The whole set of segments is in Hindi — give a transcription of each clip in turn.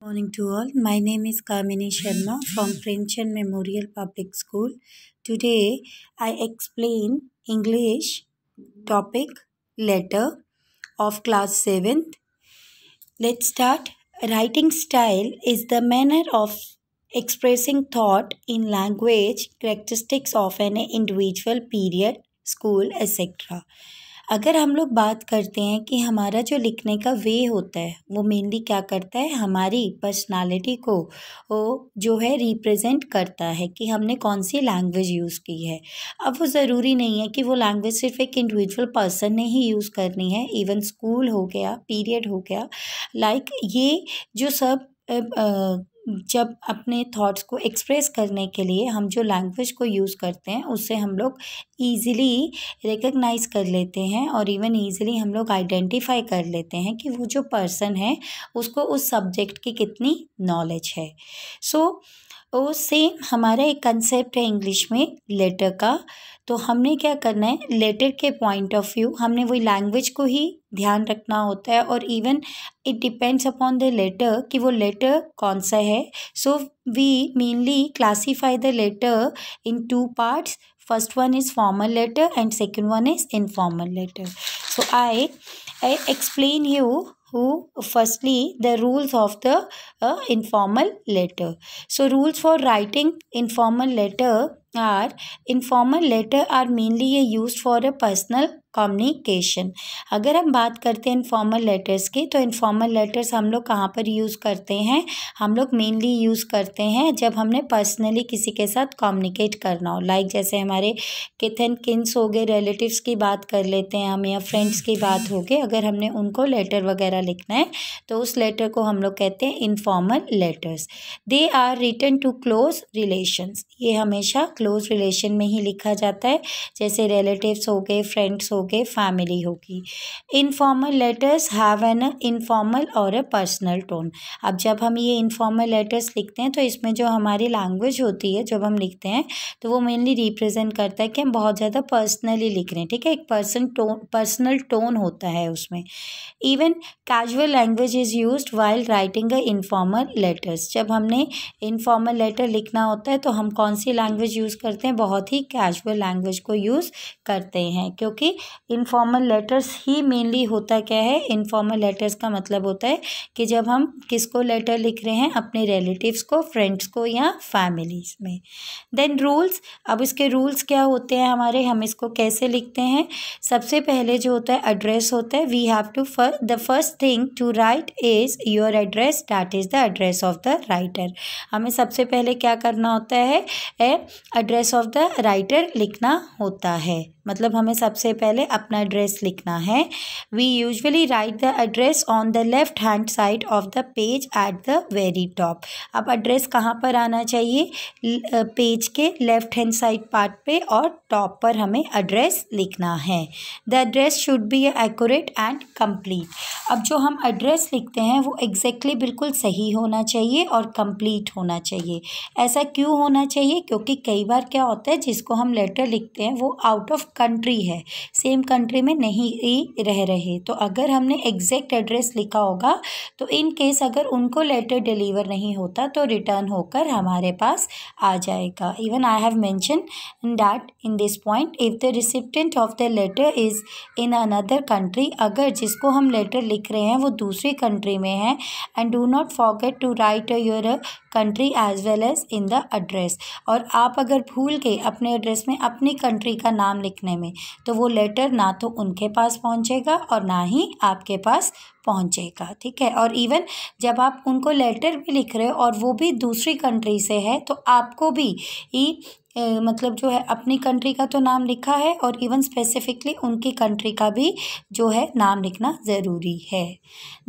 Morning to all. My name is Kamini Sharma from Premchand Memorial Public School. Today I explain English topic letter of class 7th. Let's start. Writing style is the manner of expressing thought in language, characteristics of an individual, period, school, etc. अगर हम लोग बात करते हैं कि हमारा जो लिखने का वे होता है वो मेनली क्या करता है, हमारी पर्सनालिटी को वो जो है रिप्रेजेंट करता है कि हमने कौन सी लैंग्वेज यूज़ की है। अब वो ज़रूरी नहीं है कि वो लैंग्वेज सिर्फ एक इंडिविजुअल पर्सन ने ही यूज़ करनी है। इवन स्कूल हो गया, पीरियड हो गया, ये जो सब जब अपने थॉट्स को एक्सप्रेस करने के लिए हम जो लैंग्वेज को यूज़ करते हैं उससे हम लोग ईज़िली रिकग्नाइज कर लेते हैं और इवन ईज़िली हम लोग आइडेंटिफाई कर लेते हैं कि वो जो पर्सन है उसको उस सब्जेक्ट की कितनी नॉलेज है। वो सेम हमारा एक कंसेप्ट है इंग्लिश में लेटर का। तो हमने क्या करना है, लेटर के पॉइंट ऑफ व्यू हमने वही लैंग्वेज को ही ध्यान रखना होता है और even it depends upon the letter कि वो लेटर कौन सा है। So we mainly classify the letter in 2 parts. First one is formal letter and second one is informal letter. So I explain you firstly the rules of the informal letter. So rules for writing informal letter are mainly used for a personal communication. अगर हम बात करते हैं इनफॉर्मल लेटर्स की, तो इनफॉर्मल लेटर्स हम लोग कहाँ पर यूज़ करते हैं, हम लोग मेनली यूज़ करते हैं जब हमने पर्सनली किसी के साथ कम्युनिकेट करना हो। लाइक जैसे हमारे किथ एंड किन्स हो गए, रिलेटिव्स की बात कर लेते हैं हम, या फ्रेंड्स की बात हो गई, अगर हमने उनको लेटर वगैरह लिखना है तो उस लेटर को हम लोग कहते हैं informal letters. They are written to close relations. ये हमेशा क्लोज रिलेशन में ही लिखा जाता है, जैसे रिलेटिव्स हो गए, फ्रेंड्स हो गए, फैमिली होगी. Informal letters have an informal और अ पर्सनल टोन. अब जब हम ये इनफॉर्मल लेटर्स लिखते हैं तो इसमें जो हमारी लैंग्वेज होती है जब हम लिखते हैं तो वो मेनली रिप्रेजेंट करता है कि हम बहुत ज़्यादा पर्सनली लिख रहे हैं. ठीक है, एक पर्सनल टोन होता है उसमें. Even casual language is used while writing a informal letters. जब हमने इनफॉर्मल लेटर लिखना होता है तो हम कौन सी लैंग्वेज यूज़ करते हैं, बहुत ही कैजुअल लैंग्वेज को यूज़ करते हैं, क्योंकि इनफॉर्मल लेटर्स ही मेनली होता क्या है, इनफॉर्मल लेटर्स का मतलब होता है कि जब हम किसको लेटर लिख रहे हैं, अपने रिलेटिव्स को, फ्रेंड्स को या फैमिलीज में. Then rules. अब इसके रूल्स क्या होते हैं हमारे, हम इसको कैसे लिखते हैं. सबसे पहले जो होता है एड्रेस होता है. We have to the first thing to write is your address, that is the address of the writer. हमें सबसे पहले क्या करना होता है, एड्रेस ऑफ द राइटर लिखना होता है. मतलब हमें सबसे पहले अपना एड्रेस लिखना है. We usually write the address on the left hand side of the page at the very top. अब एड्रेस कहाँ पर आना चाहिए, पेज के लेफ्ट हैंड साइड पार्ट पे और टॉप पर हमें एड्रेस लिखना है. The address should be accurate and complete. अब जो हम एड्रेस लिखते हैं वो एग्जैक्टली बिल्कुल सही होना चाहिए और कंप्लीट होना चाहिए. ऐसा क्यों होना चाहिए, क्योंकि कई बार क्या होता है जिसको हम लेटर लिखते हैं वो आउट ऑफ कंट्री है, सेम कंट्री में नहीं रह रहे. तो अगर हमने एग्जैक्ट एड्रेस लिखा होगा तो इन केस अगर उनको लेटर डिलीवर नहीं होता तो रिटर्न होकर हमारे पास आ जाएगा. Even I have mention that in this point, if the recipient of the letter is in another country, अगर जिसको हम लेटर लिख रहे हैं वो दूसरी कंट्री में है, and do not forget to write your country as well as in the address. और आप अगर भूल गए अपने एड्रेस में अपनी कंट्री का नाम लिखने में तो वो लेटर ना तो उनके पास पहुंचेगा और ना ही आपके पास पहुंचेगा. ठीक है, और इवन जब आप उनको लेटर भी लिख रहे हो और वो भी दूसरी कंट्री से है तो आपको भी मतलब जो है अपनी कंट्री का तो नाम लिखा है और इवन स्पेसिफिकली उनकी कंट्री का भी जो है नाम लिखना ज़रूरी है.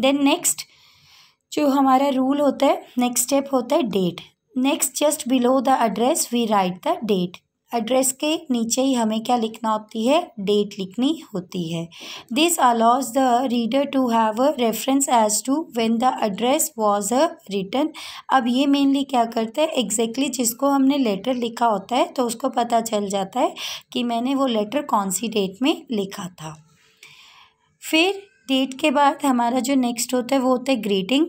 देन नेक्स्ट जो हमारा रूल होता है, नेक्स्ट स्टेप होता है date. Next just below the address we write the date. Address के नीचे ही हमें क्या लिखना होती है, डेट लिखनी होती है. This allows the reader to have a reference as to when the address was written. अब ये मेनली क्या करता है, एग्जैक्टली जिसको हमने लेटर लिखा होता है तो उसको पता चल जाता है कि मैंने वो लेटर कौन सी डेट में लिखा था. फिर डेट के बाद हमारा जो नेक्स्ट होता है वो होता है ग्रीटिंग.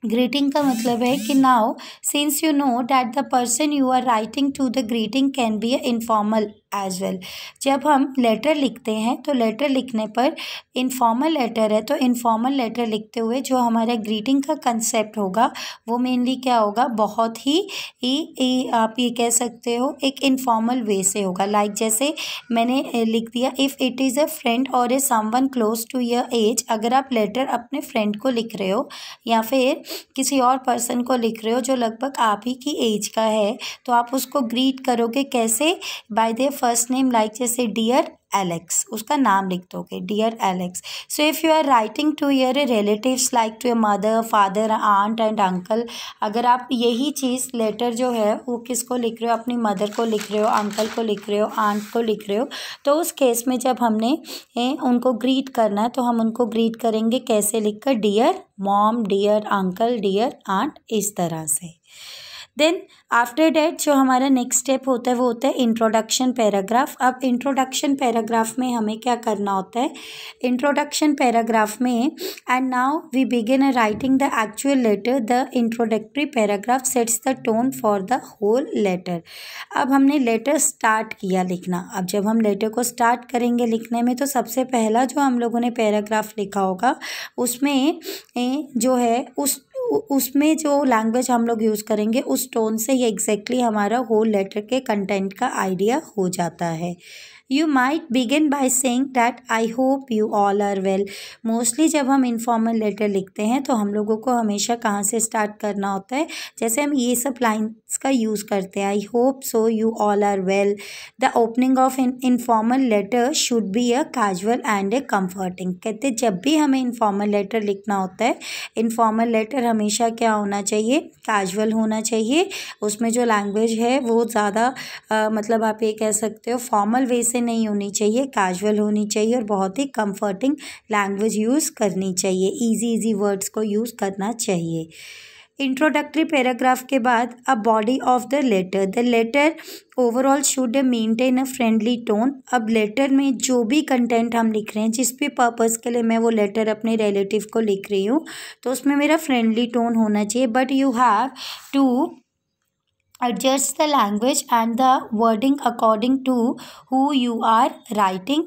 ग्रीटिंग का मतलब है कि now since you know that the person you are writing to the greeting can be a informal as well. जब हम लेटर लिखते हैं तो लेटर लिखने पर इनफॉर्मल लेटर है तो इनफॉर्मल लेटर लिखते हुए जो हमारा ग्रीटिंग का कंसेप्ट होगा वो मेनली क्या होगा, बहुत ही आप ये कह सकते हो एक इनफॉर्मल वे से होगा। लाइक जैसे मैंने लिख दिया, if it is a friend और a someone close to your age. अगर आप लेटर अपने फ्रेंड को लिख रहे हो या फिर किसी और पर्सन को लिख रहे हो जो लगभग आप ही की एज का है, तो आप उसको ग्रीट करोगे कैसे, by their first name. Like जैसे डियर एलेक्स, उसका नाम लिख दोगे dear Alex. So if you are writing to your relatives like to your mother, father, aunt and uncle, अगर आप यही चीज़ लेटर जो है वो किसको लिख रहे हो, अपनी मदर को लिख रहे हो, अंकल को लिख रहे हो, आंट को लिख रहे हो, तो उस केस में जब हमने उनको ग्रीट करना है तो हम उनको ग्रीट करेंगे कैसे, लिखकर dear mom, dear uncle, dear aunt, इस तरह से। देन आफ्टर डैट जो हमारा नेक्स्ट स्टेप होता है वो होता है इंट्रोडक्शन पैराग्राफ। अब इंट्रोडक्शन पैराग्राफ में हमें क्या करना होता है, इंट्रोडक्शन पैराग्राफ में and now we begin writing the actual letter, the introductory paragraph sets the tone for the whole letter. अब हमने लेटर स्टार्ट किया लिखना। अब जब हम लेटर को स्टार्ट करेंगे लिखने में तो सबसे पहला जो हम लोगों ने पैराग्राफ लिखा होगा उसमें जो है उसमें जो लैंग्वेज हम लोग यूज़ करेंगे उस टोन से ही एग्जैक्टली हमारा होल लेटर के कंटेंट का आइडिया हो जाता है। You might begin by saying that I hope you all are well। Mostly जब हम इनफॉर्मल लेटर लिखते हैं तो हम लोगों को हमेशा कहाँ से स्टार्ट करना होता है, जैसे हम ये सब लाइन्स का यूज़ करते हैं, I hope so you all are well. The opening of in informal letter should be a casual and a comforting. कहते जब भी हमें इनफॉर्मल लेटर लिखना होता है, इनफॉर्मल लेटर हमेशा क्या होना चाहिए, कैजुअल होना चाहिए। उसमें जो लैंग्वेज है वो ज़्यादा मतलब आप ये कह सकते हो फॉर्मल वे से नहीं होनी चाहिए, कैजुअल होनी चाहिए और बहुत ही कंफर्टिंग लैंग्वेज यूज़ करनी चाहिए, इजी वर्ड्स को यूज़ करना चाहिए। इंट्रोडक्टरी पैराग्राफ के बाद a body of the letter overall should maintain a friendly tone. अब लेटर में जो भी कंटेंट हम लिख रहे हैं, जिस भी पर्पज़ के लिए मैं वो लेटर अपने रिलेटिव को लिख रही हूँ, तो उसमें मेरा फ्रेंडली टोन होना चाहिए, but you have to adjust the language and the wording according to who you are writing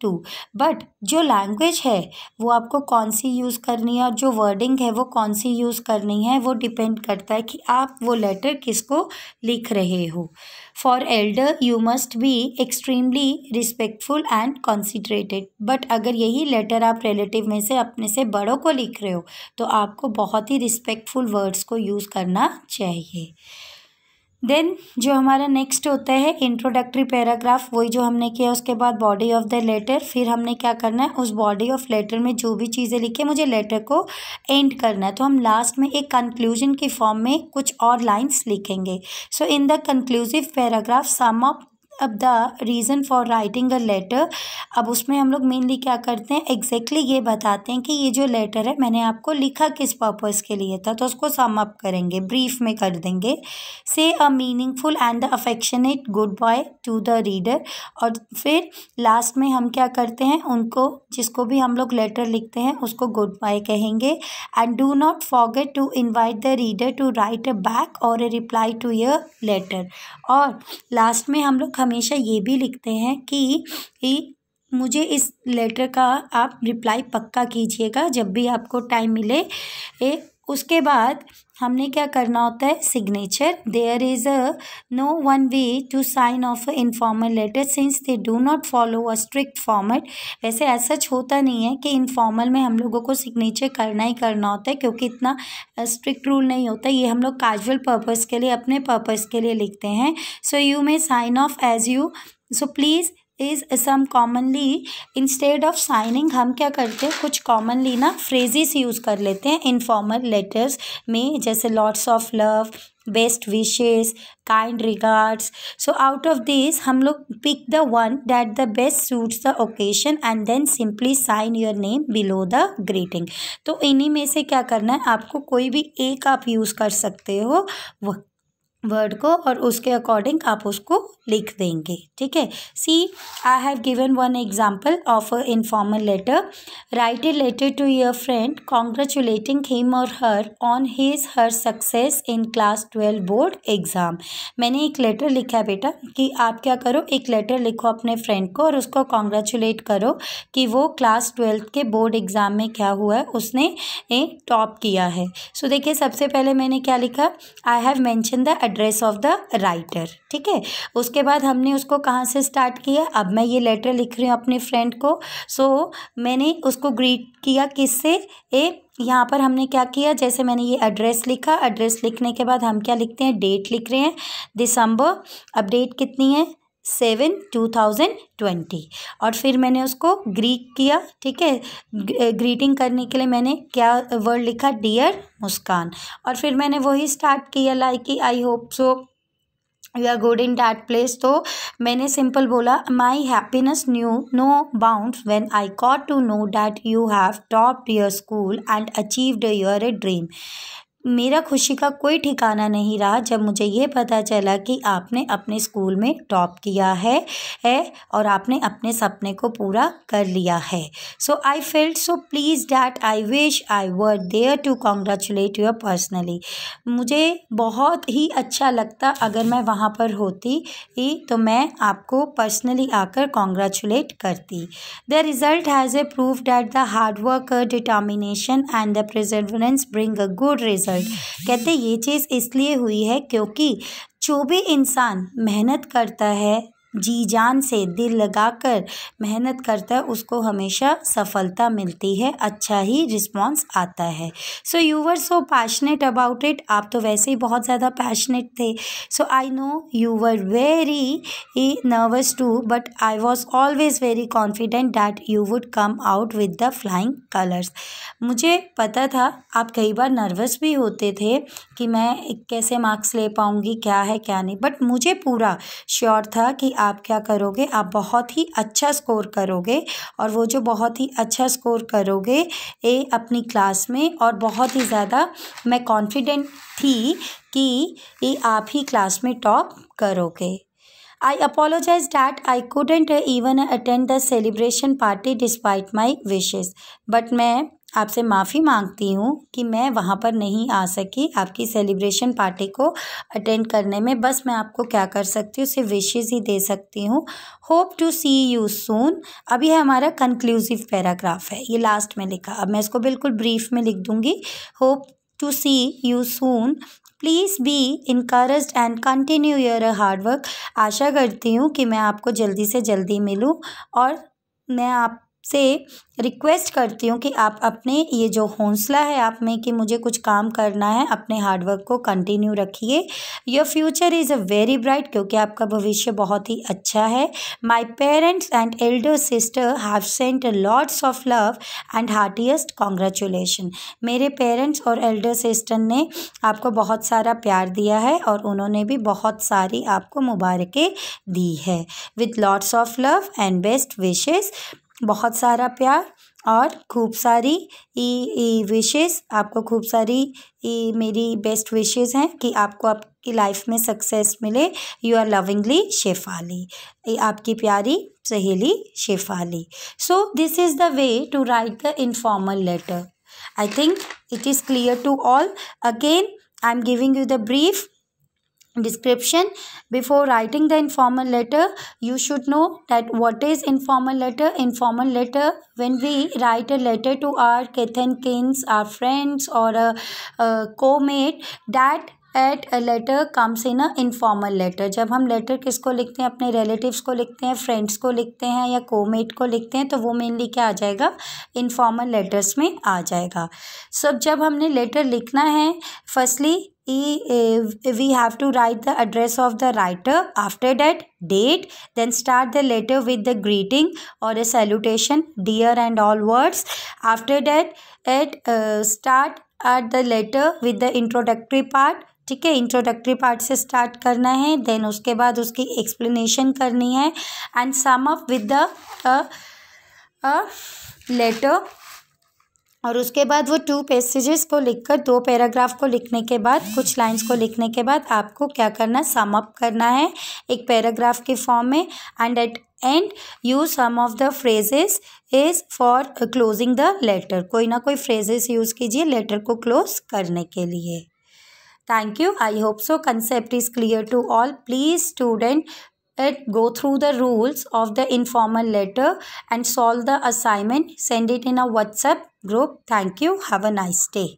to. बट जो लैंग्वेज है वो आपको कौन सी यूज़ करनी है और जो वर्डिंग है वो कौन सी यूज़ करनी है वो डिपेंड करता है कि आप वो लेटर किसको लिख रहे हो। For elder you must be extremely respectful and considerated. But अगर यही लेटर आप रिलेटिव में से अपने से बड़ों को लिख रहे हो तो आपको बहुत ही रिस्पेक्टफुल वर्ड्स को यूज़ करना चाहिए। देन जो हमारा नेक्स्ट होता है इंट्रोडक्टरी पैराग्राफ, वही जो हमने किया, उसके बाद बॉडी ऑफ द लेटर। फिर हमने क्या करना है, उस बॉडी ऑफ लेटर में जो भी चीज़ें लिखी है मुझे लेटर को एंड करना है, तो हम लास्ट में एक कंक्लूजन की फॉर्म में कुछ और लाइंस लिखेंगे। So in the conclusive paragraph sum up अब the reason for writing a letter. अब उसमें हम लोग मेनली क्या करते हैं, एग्जैक्टली ये बताते हैं कि ये जो लेटर है मैंने आपको लिखा किस पर्पज़ के लिए था, तो उसको सम अप करेंगे, ब्रीफ में कर देंगे। से a meaningful and the affectionate good by two the reader. और फिर लास्ट में हम क्या करते हैं, उनको जिसको भी हम लोग लेटर लिखते हैं उसको गुड बाय कहेंगे। And do not forget to invite the reader to write a back or a reply to your letter. और लास्ट में हम लोग हमेशा ये भी लिखते हैं कि मुझे इस लेटर का आप रिप्लाई पक्का कीजिएगा जब भी आपको टाइम मिले। उसके बाद हमने क्या करना होता है, signature. There is no one way to sign off informal letter since they do not follow a strict format. वैसे ऐसा होता नहीं है कि इनफॉर्मल में हम लोगों को सिग्नेचर करना ही करना होता है, क्योंकि इतना स्ट्रिक्ट रूल नहीं होता। ये हम लोग कैजुअल पर्पज़ के लिए, अपने पर्पज़ के लिए लिखते हैं। So you may sign off as you, so please is some commonly instead of signing हम क्या करते हैं, कुछ कॉमनली ना फ्रेजेस यूज़ कर लेते हैं इनफॉर्मल लेटर्स में, जैसे lots of love, best wishes, kind regards. So out of this हम लोग pick the one that the best suits the occasion and then simply sign your name below the greeting. तो इन्हीं में से क्या करना है, आपको कोई भी एक आप यूज़ कर सकते हो, वर्ड को और उसके अकॉर्डिंग आप उसको लिख देंगे, ठीक है। See I have given one example of a informal letter. Write a letter to your friend congratulating him और her on his her success in class 12 board exam. मैंने एक लेटर लिखा है बेटा कि आप क्या करो, एक लेटर लिखो अपने फ्रेंड को और उसको कॉन्ग्रेचुलेट करो कि वो क्लास 12 के बोर्ड एग्ज़ाम में क्या हुआ है, उसने टॉप किया है। सो देखिए सबसे पहले मैंने क्या लिखा, आई have mention the address of the writer, ठीक है। उसके बाद हमने उसको कहाँ से स्टार्ट किया, अब मैं ये लेटर लिख रही हूँ अपने फ्रेंड को। सो मैंने उसको ग्रीट किया किससे, यहाँ पर हमने क्या किया, जैसे मैंने ये एड्रेस लिखा, एड्रेस लिखने के बाद हम क्या लिखते हैं, डेट लिख रहे हैं दिसंबर। अब डेट कितनी है, 7/2020। और फिर मैंने उसको ग्रीट किया, ठीक है। ग्रीटिंग करने के लिए मैंने क्या वर्ड लिखा, डियर मुस्कान। और फिर मैंने वही स्टार्ट किया like I hope so you are good in that place. तो मैंने सिंपल बोला, my happiness knew no bounds when I got to know that you have topped your school and achieved your dream. मेरा खुशी का कोई ठिकाना नहीं रहा जब मुझे ये पता चला कि आपने अपने स्कूल में टॉप किया है और आपने अपने सपने को पूरा कर लिया है। So I felt so pleased that I wish I were there to congratulate you personally. मुझे बहुत ही अच्छा लगता अगर मैं वहाँ पर होती तो मैं आपको पर्सनली आकर कॉन्ग्रेचुलेट करती। The result has a prove that the hard work, determination and the Perseverance bring a good result. कहते ये चीज़ इसलिए हुई है क्योंकि जो भी इंसान मेहनत करता है, जी जान से दिल लगाकर मेहनत करता है, उसको हमेशा सफलता मिलती है, अच्छा ही रिस्पॉन्स आता है। So you were so passionate about it, आप तो वैसे ही बहुत ज़्यादा पैशनेट थे। So I know you were very nervous too but I was always very confident that you would come out with the flying colours. मुझे पता था आप कई बार नर्वस भी होते थे कि मैं कैसे मार्क्स ले पाऊँगी, क्या है क्या नहीं, बट मुझे पूरा श्योर था कि आप क्या करोगे, आप बहुत ही अच्छा स्कोर करोगे। और वो जो बहुत ही अच्छा स्कोर करोगे अपनी क्लास में, और बहुत ही ज़्यादा मैं कॉन्फिडेंट थी कि आप ही क्लास में टॉप करोगे। I apologize that I couldn't even attend the celebration party despite my wishes. But मैं आपसे माफ़ी मांगती हूँ कि मैं वहाँ पर नहीं आ सकी आपकी सेलिब्रेशन पार्टी को अटेंड करने में। बस मैं आपको क्या कर सकती हूँ, सिर्फ विशेज़ ही दे सकती हूँ। Hope to see you soon. अब ये हमारा कंक्लूसिव पैराग्राफ है, ये लास्ट में लिखा। अब मैं इसको बिल्कुल ब्रीफ में लिख दूँगी। Hope to see you soon, please be encouraged and continue your hard work. आशा करती हूँ कि मैं आपको जल्दी से जल्दी मिलूँ, और मैं आपसे रिक्वेस्ट करती हूँ कि आप अपने ये जो हौसला है आप में कि मुझे कुछ काम करना है, अपने हार्डवर्क को कंटिन्यू रखिए। Your future is a very bright, क्योंकि आपका भविष्य बहुत ही अच्छा है। My parents and Elder sister have sent lots of love and heartiest congratulation. मेरे पेरेंट्स और एल्डर सिस्टर ने आपको बहुत सारा प्यार दिया है और उन्होंने भी बहुत सारी आपको मुबारकें दी है। With lots of love and best wishes, बहुत सारा प्यार और खूब सारी विशेस, आपको खूब सारी मेरी बेस्ट विशेस हैं कि आपको आपकी लाइफ में सक्सेस मिले। यू आर लविंगली शेफाली, आपकी प्यारी सहेली Shefali. So this is the way to write the informal letter. I think it is clear to all. Again, I am giving you the brief description. Before writing the informal letter, you should know that what is informal letter. Informal letter, when we write a letter to our kith and kins, our friends, or a co-mate, that at a letter comes in a informal letter. जब हम लेटर किसको लिखते हैं, अपने रिलेटिव्स को लिखते हैं, फ्रेंड्स को लिखते हैं, या कोमेट को लिखते हैं, तो वो मेनली क्या आ जाएगा, इनफॉर्मल लेटर्स में आ जाएगा। सो जब हमने लेटर लिखना है, firstly we have to write the address of the writer, after that date, then start the letter with the greeting or a salutation, dear and all words. After that start at the letter with the introductory part, ठीक है, इंट्रोडक्टरी पार्ट से स्टार्ट करना है, देन उसके बाद उसकी एक्सप्लेनेशन करनी है, and sum up with the letter और उसके बाद वो 2 पैसेजेस को लिखकर 2 पैराग्राफ को लिखने के बाद कुछ लाइंस को लिखने के बाद आपको क्या करना, सम अप करना है एक पैराग्राफ के फॉर्म में। And at end use some of the phrases is for closing the letter. कोई ना कोई फ्रेजेस यूज कीजिए लेटर को क्लोज करने के लिए। Thank you. I hope so concept is clear to all. Please student go through the rules of the informal letter and solve the assignment. Send it in a WhatsApp group. Thank you. Have a nice day.